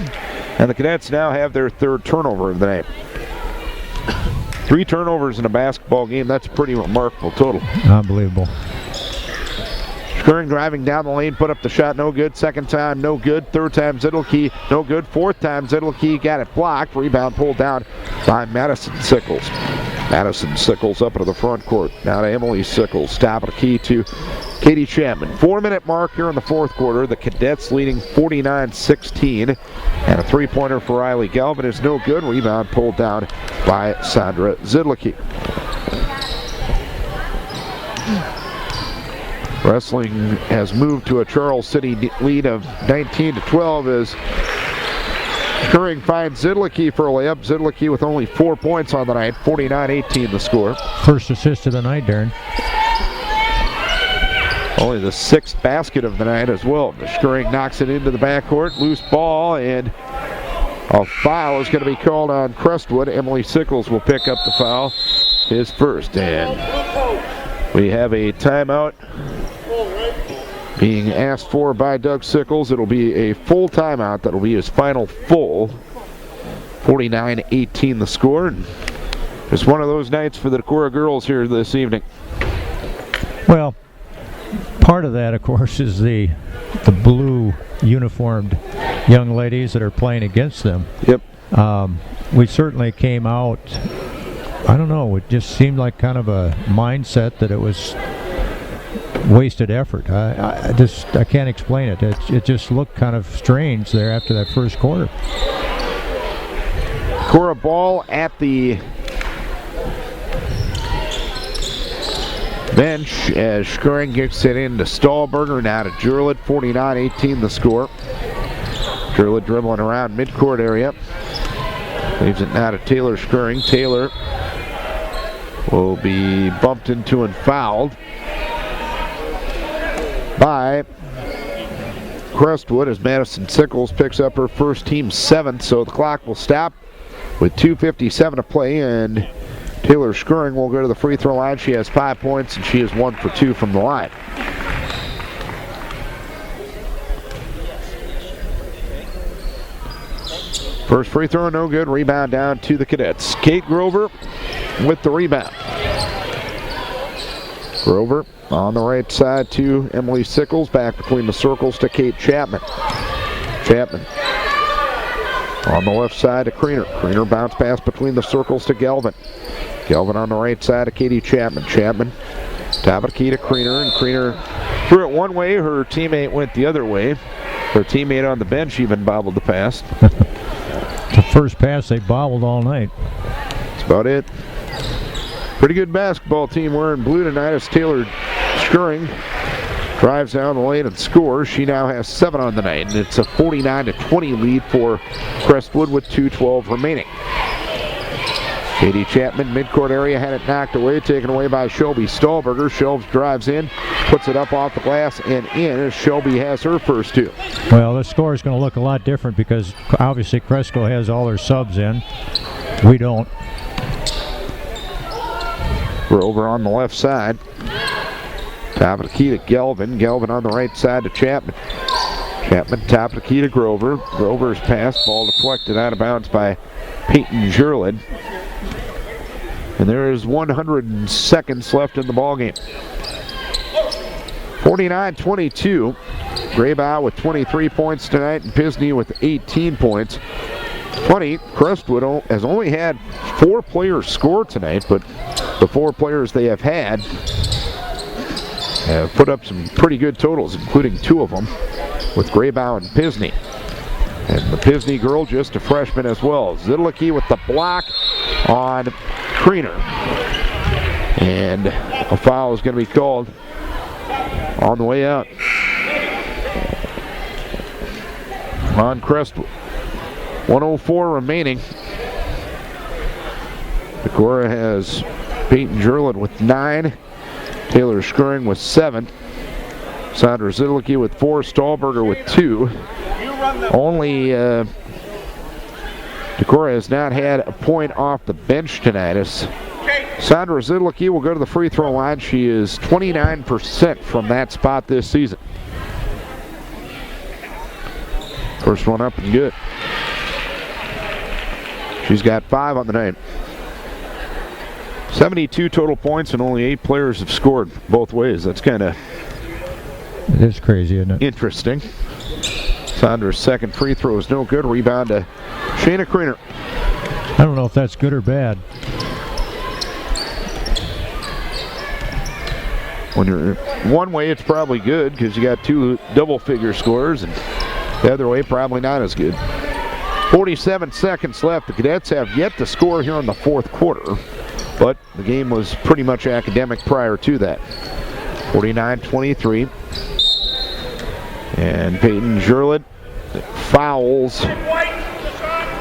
And the Cadets now have their 3rd turnover of the night. 3 turnovers in a basketball game. That's a pretty remarkable total. Unbelievable. Skirring driving down the lane, put up the shot, no good. Second time, no good. Third time, Zidlke, no good. Fourth time, Zidlke got it blocked. Rebound pulled down by Madison Sickles. Madison Sickles up into the front court. Now to Emily Sickles. Top of the key to Katie Chapman. 4-minute mark here in the 4th quarter. The Cadets leading 49-16. And a 3-pointer for Riley Galvin is no good. Rebound pulled down by Sandra Zidlke. Wrestling has moved to a Charles City lead of 19-12 as Skirring finds Zidlke for a layup. Zidlke with only 4 points on the night. 49-18 the score. First assist of the night, Darren. Only the 6th basket of the night as well. Skirring knocks it into the backcourt. Loose ball, and a foul is going to be called on Crestwood. Emily Sickles will pick up the foul, his first. And we have a timeout being asked for by Doug Sickles. It'll be a full timeout. That'll be his final full. 49-18 the score. And it's one of those nights for the Decorah girls here this evening. Well, part of that, of course, is the blue uniformed young ladies that are playing against them. Yep. We certainly came out, I don't know, it just seemed like kind of a mindset that it was wasted effort. I can't explain it. It just looked kind of strange there after that first quarter. Decorah ball at the bench as Skirring gets it into Stahlberger. Now to Jurlett. 49-18 the score. Jurlett dribbling around midcourt area. Leaves it now to Taylor Skirring. Taylor will be bumped into and fouled by Crestwood as Madison Sickles picks up her first, team 7th. So the clock will stop with 2:57 to play, and Taylor Skirring will go to the free throw line. She has 5 points, and she is 1 for 2 from the line. First free throw, no good. Rebound down to the Cadets. Kate Grover with the rebound. Grover on the right side to Emily Sickles. Back between the circles to Kate Chapman. Chapman on the left side to Kriener. Kriener bounce pass between the circles to Galvin. Galvin on the right side to Katie Chapman. Chapman top of the key to Kriener, and Kriener threw it one way. Her teammate went the other way. Her teammate on the bench even bobbled the pass. The first pass they bobbled all night. That's about it. Pretty good basketball team wearing blue tonight as Taylor Schuring drives down the lane and scores. She now has 7 on the night, and it's a 49-20 lead for Crestwood with 2:12 remaining. Katie Chapman, midcourt area, had it knocked away, taken away by Shelby Stahlberger. Shelves drives in, puts it up off the glass and in as Shelby has her first 2. Well, the score is going to look a lot different because obviously Cresco has all their subs in. We don't. We're over on the left side. Top of the key to Galvin. Galvin on the right side to Chapman. Chapman top of the key to Grover. Grover's pass, ball deflected out of bounds by Peyton Jurlid. And there is 100 seconds left in the ballgame. 49-22. Graybow with 23 points tonight and Pisney with 18 points. Funny, Crestwood has only had 4 players score tonight, but the 4 players they have had have put up some pretty good totals, including 2 of them with Graybow and Pisney. And the Pisney girl, just a freshman as well. Zidlicki with the block on Kriener. And a foul is going to be called on the way out on Crestwood. 1:04 remaining. Decorah has Peyton Jurlin with 9. Taylor Schuring with 7. Sandra Zidlicki with 4. Stahlberger with 2. Only Decorah has not had a point off the bench tonight. As Sandra Zidlicki will go to the free throw line. She is 29% from that spot this season. First one up and good. She's got 5 on the night. 72 total points and only 8 players have scored both ways. That's kind of... It is crazy, isn't it? Interesting. Sandra's second free throw is no good. Rebound to Shayna Kriener. I don't know if that's good or bad. When you're one way, it's probably good because you got 2 double-figure scorers, and the other way, probably not as good. 47 seconds left. The Cadets have yet to score here in the 4th quarter, but the game was pretty much academic prior to that. 49-23. And Peyton Jurlid fouls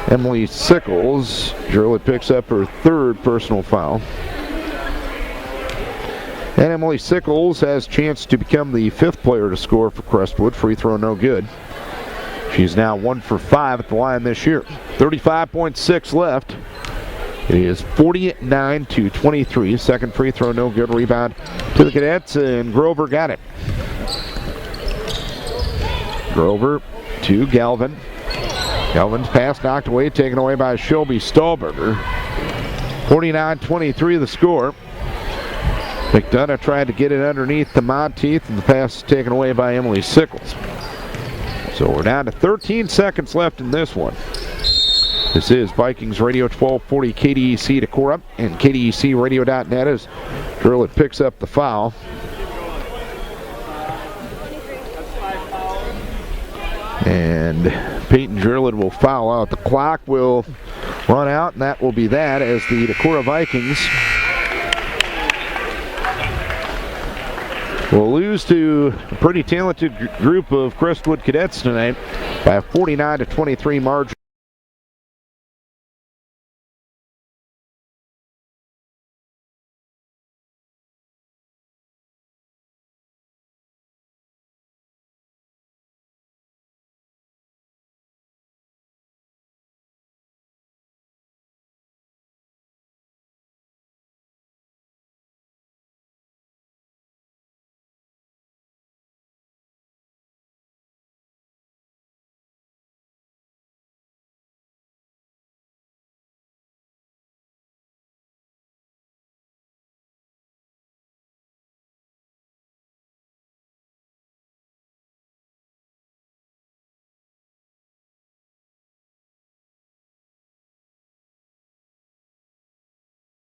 Emily Sickles. Jurlid picks up her 3rd personal foul. And Emily Sickles has a chance to become the 5th player to score for Crestwood. Free throw no good. She's now 1 for 5 at the line this year. 35.6 left. It is 49-23. Second free throw no good. Rebound to the Cadets, and Grover got it. Grover to Galvin. Galvin's pass knocked away, taken away by Shelby Stahlberger. 49-23 the score. McDonough tried to get it underneath the Monteith, and the pass is taken away by Emily Sickles. So we're down to 13 seconds left in this one. This is Vikings Radio 1240 KDEC Decorah and KDECradio.net as Jurlid picks up the foul. And Peyton Jurlid will foul out. The clock will run out, and that will be that as the Decorah Vikings will lose to a pretty talented group of Crestwood Cadets tonight by a 49-23 margin.